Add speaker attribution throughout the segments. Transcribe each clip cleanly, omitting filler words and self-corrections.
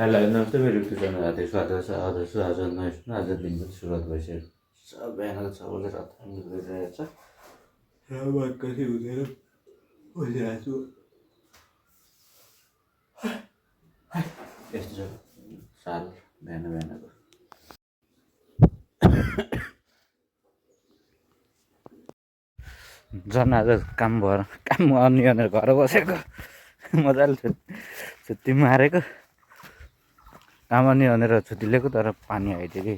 Speaker 1: Hello नमस्ते मेरो YouTube channel हार्दिक स्वागत छ। आज चाहिँ आज नयाँ आज दिन पनि सुरुवात भइसक्यो। सब बिहानको 6 बजेर गरिरहेको छ। बात कति हुँदैन बसिरहेको छु। यस्तो छ साल बिहानको झन् आज काम भएर काम अनि भनेर घर बसेको मजाले छुट्टी मारेको काम अनि भनेर छुट्टी लिएको तर पानी आइदियो कि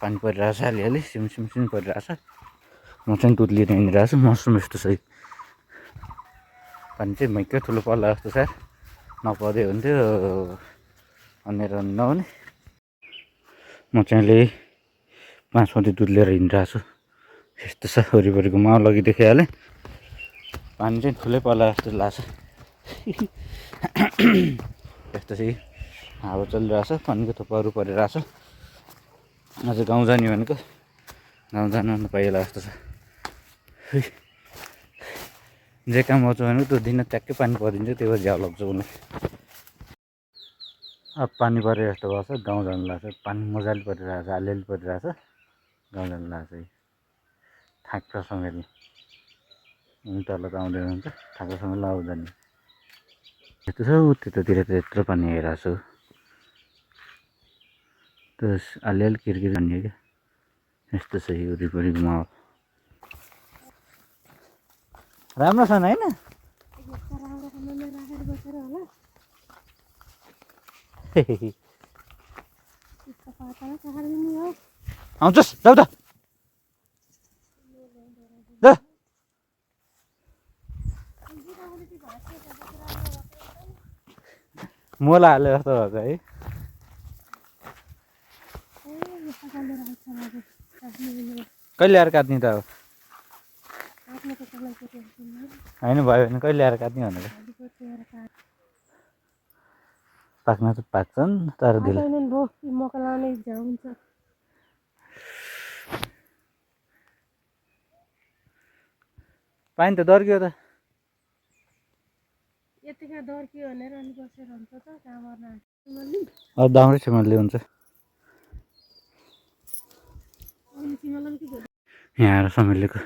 Speaker 1: पानी परिरहेछ अलिअलि सिम परिरहेछ। म चाहिँ दुध लिएर हिँडिरहेको छु। मौसम यस्तो छ पानी चाहिँ मैकै ठुलो पर्ला जस्तो छ। नपर्दै हुन्थ्यो भनेर नहुने म चाहिँ अहिले 5 बजे दुध लिएर हिँडिरहेको छु। यस्तो छ वरिपरिको माहौल अघि देखिहालेँ। पानी चाहिँ ठुलै पर्ला जस्तो लाग्छ। यस्तो चाहिँ हावा चलिरहेछ पानीको थोपाहरू परिरहेछ। आज गाउँ जाने भनेको गाउँ जानु पाइएला जस्तो छ। जे काम गर्छ भनेको त्यो दिन ट्याक्कै पानी परिदिन्छ त्यही भएर झ्याउ लाग्छ उसलाई। अब पानी परे जस्तो भएको छ गाउँ जानु लाग्छ। पानी मजाले परिरहेछ अलिअलि परिरहेछ गाउँ जानु लाग्छ। थाक्छ समेतले तल त आउँदैन हुन्छ थाक्छ समेतले आउँछ जाने यस्तो छ। त्यतातिर त यत्रो पानी आइरहेको छु त्यो अलिअलि किरकिर जाने क्या। यस्तो छ यो वरिपरिको माहौल राम्रो छ होइन। आउँछस् जाऊ त मोला हाले जस्तो भएको है। कहिले आएर काट्ने त अब होइन भयो भने कहिले आएर काट्ने भनेर। पाक्न त पाक्छन् तर मकै लाउने हुन्छ। पानी त दर्कियो त यतिका दर्कियो भनेर अनि बसेर हुन्छ त अब दाउरे छिमलले हुन्छ। यहाँ आएर समेलेको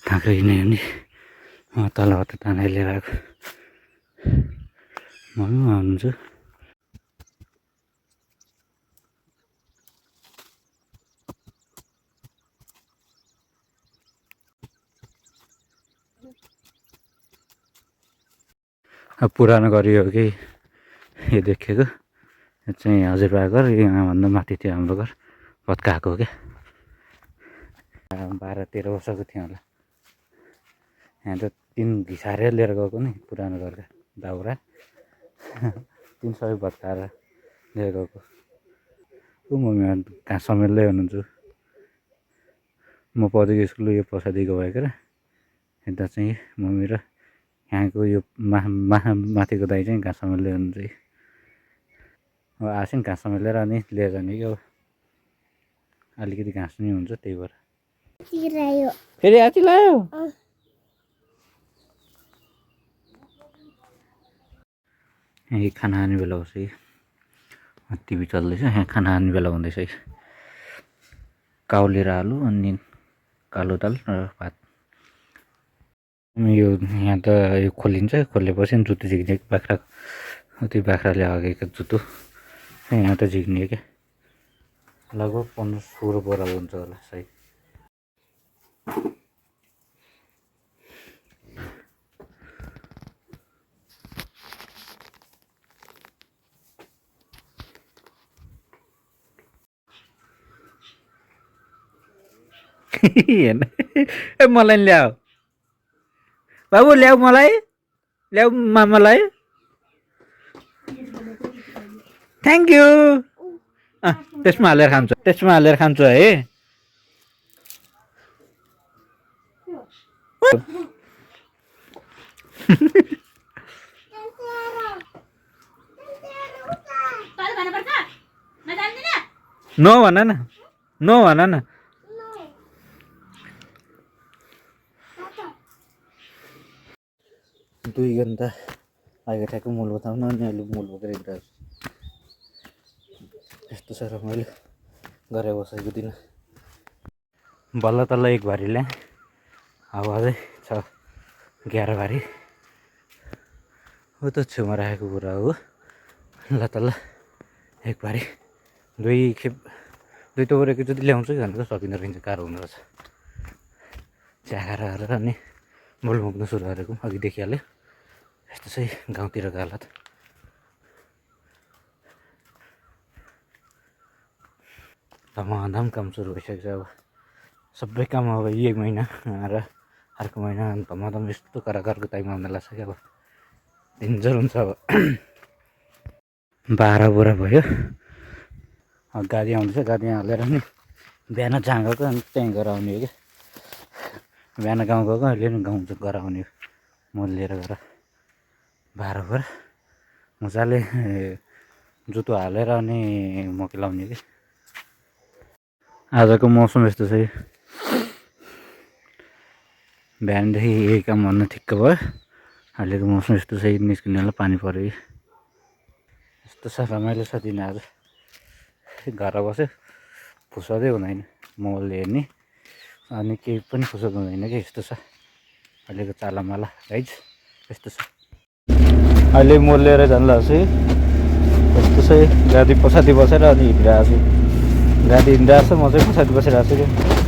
Speaker 1: थाक्यो किन भने तलबाट तानेर लिएर आएको म पनि आउनुहुन्छ। अब पुरानो गरियो कि यो देखेको यो चाहिँ हजुरबा घर यहाँभन्दा माथि थियो हाम्रो घर भत्काएको हो क्या। 12-13 वर्षको थियो होला। यहाँ त 3 घिसारेर लिएर गएको नि पुरानो घरका दाउरा 3 सबै भत्काएर लिएर गएको। ऊ मम्मी कहाँ समेतलै हुनुहुन्छ। म पढेको स्कुल यो पछाडिको भएकोर यता चाहिँ मम्मी र यहाँको यो माथिको दाइ चाहिँ घाँस समेतले हुनुहुन्छ। अब आएछ नि घाँस समेलेर अनि लिएर जाने कि अब अलिकति घाँस नि हुन्छ त्यही भएर फेरि हात्ती लायो। यही खाना खाने बेला होस् कि टिभी चल्दैछ। यहाँ खाना खाने बेला हुँदैछ कि काउली र आलु अनि कालो दाल र भात। यो यहाँ त यो खोलिन्छ खोलेपछि जुत्तो झिक्ने बाख्रा त्यो बाख्राले हगेको जुत्तो यहाँ त झिक्ने क्या। लगभग 15-16 बोरा हुन्छ होला सायद। हेर्न ए मलाई ल्याऊ बाबु ल्याऊ मलाई ल्याऊ मामालाई थ्याङ्क यू। त्यसमा हालेर खान्छु है। नो भन न नो भन न। दुई घन्टा आएको ठ्याक्क मूल बताउनु अनि अहिले मूल बोकेर हिँडिरहेको छु। यस्तो छ रमाइलो गरे बसेको दिन बल्ल तल्ल एक भारी ल्याएँ अब अझै छ 11 भारी हो त छेउमा राखेको कुरा हो ल तल्ल एक भारी दुई टोकर एकैचोटि ल्याउँछु कि भनेर सकिँदो रहेछ गाह्रो हुँदो रहेछ चिया खाएर गरेर अनि बोल मुक्नु सुरु गरेको अघि देखिहाल्यो यस्तो चाहिँ गाउँतिरको हालत धमाधम काम सुरु भइसकेको छ अब सबै काम अब एक महिना र अर्को महिना धमाधम यस्तो कराकारको टाइम आउन लाग्छ क्या अब डेन्जर हुन्छ अब 12 बोरा भयो गाडी आउँदैछ गाडी हालेर नि बिहान जहाँ गएको अनि त्यहीँ गएर आउने हो क्या बिहान गाउँ गएको अहिले नि गाउँ गएर आउने हो म लिएर गएर 12 बोरा मजाले जुत्तो हालेर अनि मकै लाउने कि आजको मौसम यस्तो छ बिहानदेखि यही काम भन्न ठिक्क भयो अहिलेको मौसम यस्तो छ निस्किनेलाई पानी पऱ्यो यस्तो छ रमाइलो छ दिन आज घर बस्यो फुर्सदै हुँदैन मोबाइल हेर्ने अनि केही पनि फुर्सद हुँदैन कि यस्तो छ अहिलेको चालामाला गाइज यस्तो छ अहिले मोल लिएर जानु लाग्छु यस्तो चाहिँ गाडी पछाडि बसेर अनि हिँडिरहेको छु गाडी हिँडिरहेको छ म चाहिँ पछाडि बसिरहेको छु क्या